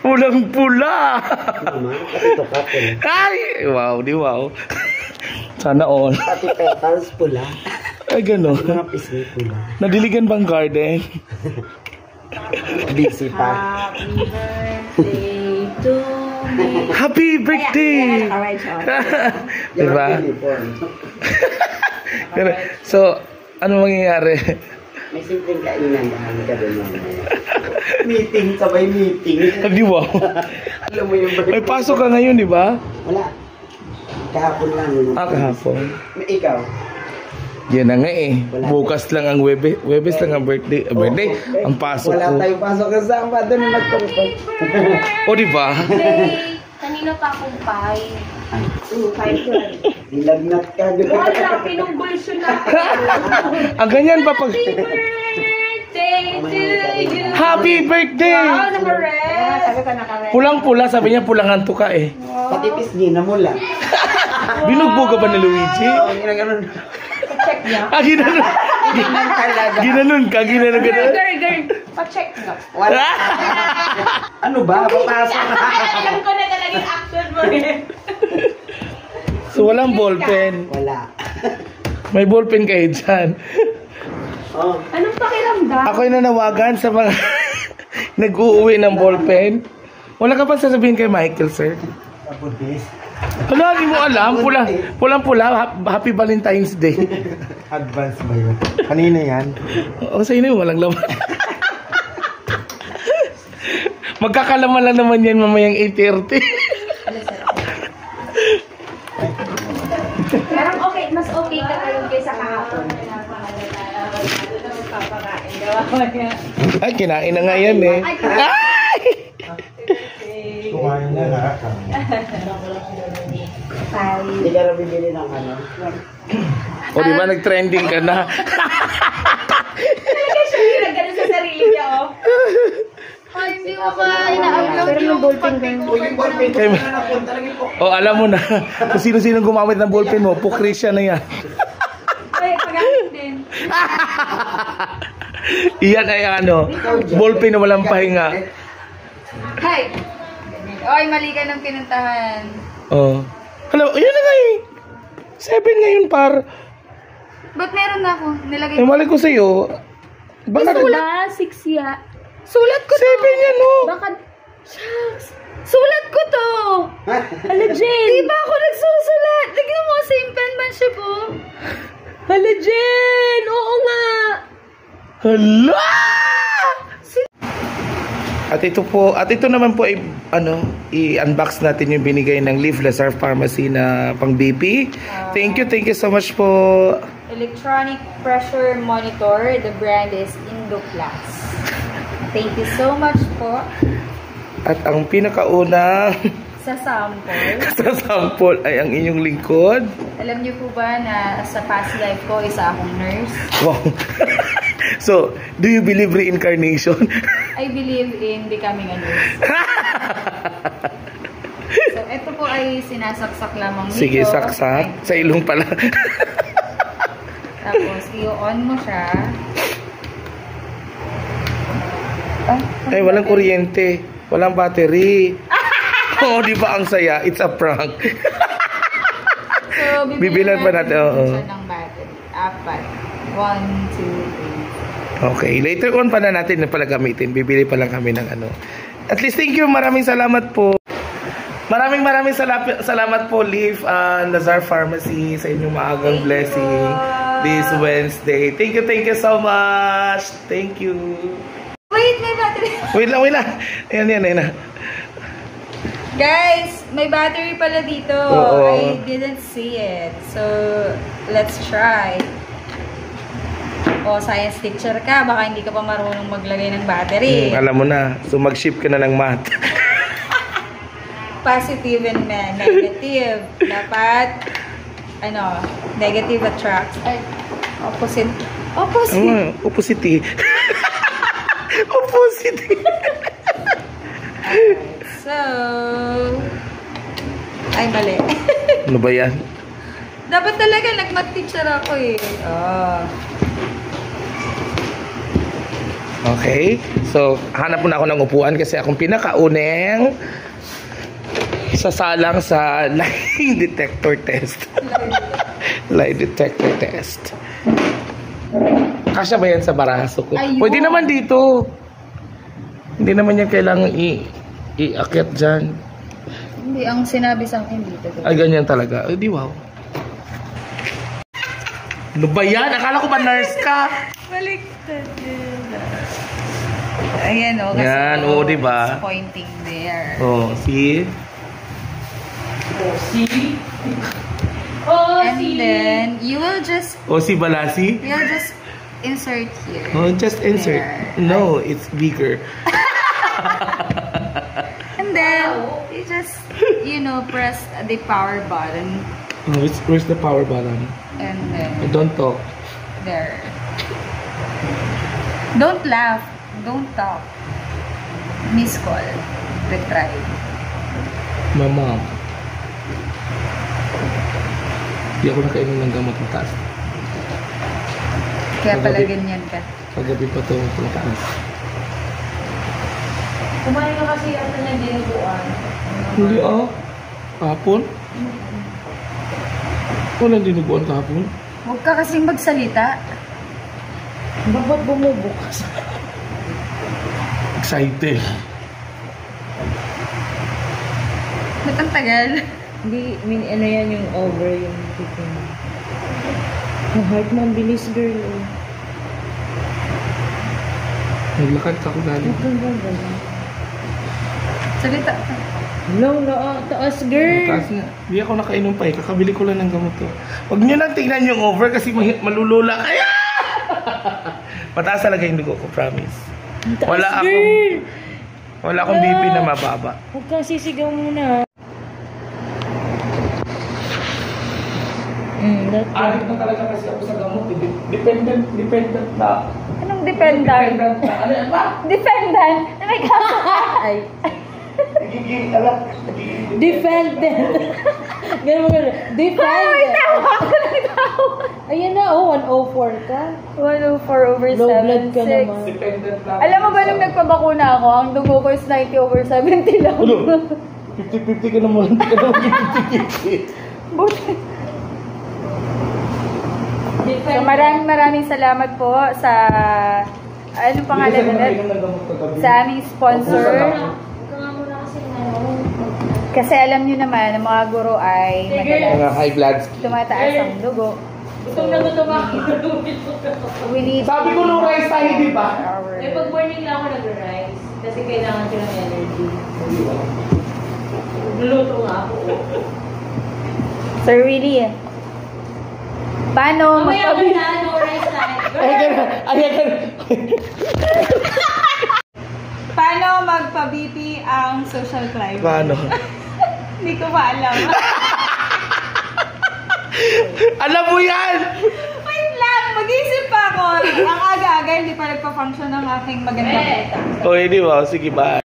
Pulang-pula. Ay! Wow, di wow. Sana all. Pati petals pula. Ay, gano'n. Mga pisngi pula. Nadiligan bang garden? Busy pa. Happy birthday to me. Happy birthday! Diba? So, ano mangyayari? May simpleng kainan dahil ka doon. Meeting, sabay meeting. Di wow. Alam mo yung May pasok ka ngayon, di ba? Wala. Kahapon lang. Kahapon. Ikaw? Yan na nga eh. Bukas lang ang Webes lang ang birthday. Birthday, ang pasok ko. Wala tayong pasok kasama. Doon na nagpapapag. O, di ba? Kanina pa akong pie. Nilagnat ka. Wala, pinumbulsyo na. Ang ganyan pa pag... Happy birthday to you. Happy birthday! Wow, nakares. Pulang-pula, sabi niya pulangan to ka eh. Pati pisngi na mula. Binugbog ka ba ni Luigi? Oo, ginaganon. Pa-check niya. Ah, ginanon. Ginanon ka, ginanon ka. Girl, pa-check niya. Wala. Ano ba? Papasok. Alam ko na talaga yung action mo eh. So, walang ballpen. Wala. May ballpen kayo dyan. Oh. Anong pakiramdam? Ako yung nanawagan sa mga nag-uuwi ng ballpen. Wala ka pa sasabihin kay Michael, sir? Kapudis. Wala, hindi mo alam. Pulang-pula. Happy Valentine's Day. Advance ba yun? Kanina yan? O, sa inyo, walang laman. Magkakalaman lang naman yan mamayang 8:30. Parang okay, mas okay ka ngayon kaysa kahapon. Ay, kinain na nga yan eh. Ay! Kumain na nga. Hindi ka na bibili ng ano? O, di ba nag-trending ka na? Talaga siya yung gano'n sa sarili niya, oh. Ay, hindi mo ba ina-upload yung content mo? O, alam mo na. Kung sino-sino gumamit ng ballpen mo, pukrisya na yan. Ay, pag-alit din. Iyan ay ano, ballpen na walang pahinga. Hi! Oy, mali ka ng pinuntahan. Oh. Hello, yun na nga eh. 7 ngayon par. Ba't meron na ako? Nilagay Eh, mali ko sa'yo. Baka sulat? 6 ya. Sulat ko to. 7 yan oh. Baka... Shucks. Sulat ko to. Hala, Jen. Di ba ako nagsusulat? Tignan mo, same penmanship oh. Hala, Jen. Oo nga. Hala! At ito naman po ay i-unbox natin yung binigay ng Live Lazar Pharmacy na pang BP. Thank you so much po. Electronic pressure monitor. The brand is Indoplas. Thank you so much po. At ang pinakauna Sa sample ay ang inyong lingkod. Alam niyo po ba na sa past life ko, isa akong nurse? Wow. So, do you believe reincarnation? I believe in becoming a nurse. So, ito po ay sinasaksak lamang nito. Sige, saksak. Sa ilong pala. Tapos, i-on mo siya. Ay, walang kuryente. Walang battery. Oo, di ba ang saya? It's a prank. So, bibilan pa natin. Oo. Ng battery. 4. 1, 2, 3. Okay, later on pa na natin na pala gamitin. Bibili pa lang kami ng ano. At least, thank you. Maraming salamat po. Maraming salamat po, Live Lazar Pharmacy, sa inyong maagang blessing this Wednesday. Thank you so much. Thank you. Wait, may battery. Wait lang. Ayan. Guys, may battery pala dito. Oo. I didn't see it. So, let's try. O, science teacher ka. Baka hindi ka pa marunong maglagay ng battery. Alam mo na. So, mag-ship ka na ng math. Positive and negative. Dapat, negative attracts. Ay, opposite. Opposite. Opposite. So, ay, mali. Ano ba yan? Dapat talaga nag-math teacher ako eh. Oh. Okay? So, hanap muna ako ng upuan kasi akong pinakauneng sasalang sa lie detector test. Lie detector test. Kasya ba yan sa baraso ko? Ayun. Pwede naman dito. Hindi naman yan kailangan i-akyat dyan. Hindi, ang sinabi sa akin dito. Ay, ganyan talaga. Ay, di wow. Ano ba yan? Akala ko ba nurse ka? Baliktad din. Ayan o. Kasi Yan, oo, diba? pointing there. Oh, see? And then, you will just, Oh, si Balasi? you'll just insert here. Oh, just insert. There. No, it's bigger. And then, you just, you know, press the power button. Oh, where's the power button? And then, Don't talk. there. Don't laugh. Don't talk. Miss call. Retry. Mama. Hindi ako nakainom ng gamot mataas. Kaya pala Kagabi. ganyan ka. Kagabi pa ito mataas. Kumain ka kasi ata ng dinuguan. Hindi Kahapon? Walang dinuguan kahapon. Huwag ka kasing magsalita. Bakit bumubukas? Excited. Ba't ang tagal? Hindi, ano yan yung over yung titin. Ang heart mo, ang bilis girl. Eh. Naglakad ka ko galing. Huwag kang gagawin. Salita ka. No, taas girl. Mataas nga. Hindi ako nakainom pa Kakabili ko lang ng gamot to. Huwag nyo nang tingnan yung over kasi malulula kaya. Mataas talaga yung dugo ko, promise. Ang taas girl. Wala akong BP na mababa. Huwag kang sisigaw muna. Adik na talaga kasi ako sa gamot. Dependent na. Anong dependent? Ano yan ba? Dependent? Na may kaso Ay. Nagiging, alam. Defendant. Ganun mo ganun. Defendant. Ayan na, 104 ka. 104 over 76. Low blood ka naman. Dependent na. Alam mo ba nung nagpabakuna ako, ang dugo ko is 90 over 70 lang. Ulo, 50-50 ka naman. Hindi ka naman 50-50. Buti. So maraming salamat po sa ano pangalan ulit? Sa aming sponsor. Kasi alam niyo naman, ang mga guro ay Mga madalas high blood. tumataas ang dugo. Gutom na gutom ako. We need Sabi ko nung rice tayo, di ba? Eh, pag morning lang ako nag-rise. Kasi kailangan ko ng energy. Luluto nga ako. So really, paano Mamaya magpabi... na, no rice time. Paano magpa-BP ang social climate? Paano? Hindi ko pa alam. Alam mo yan! Wait lang, mag-isip pa ako. Ang aga-aga, hindi pa nagpa-function ng aking maganda. O, hindi ba? Sige, bye.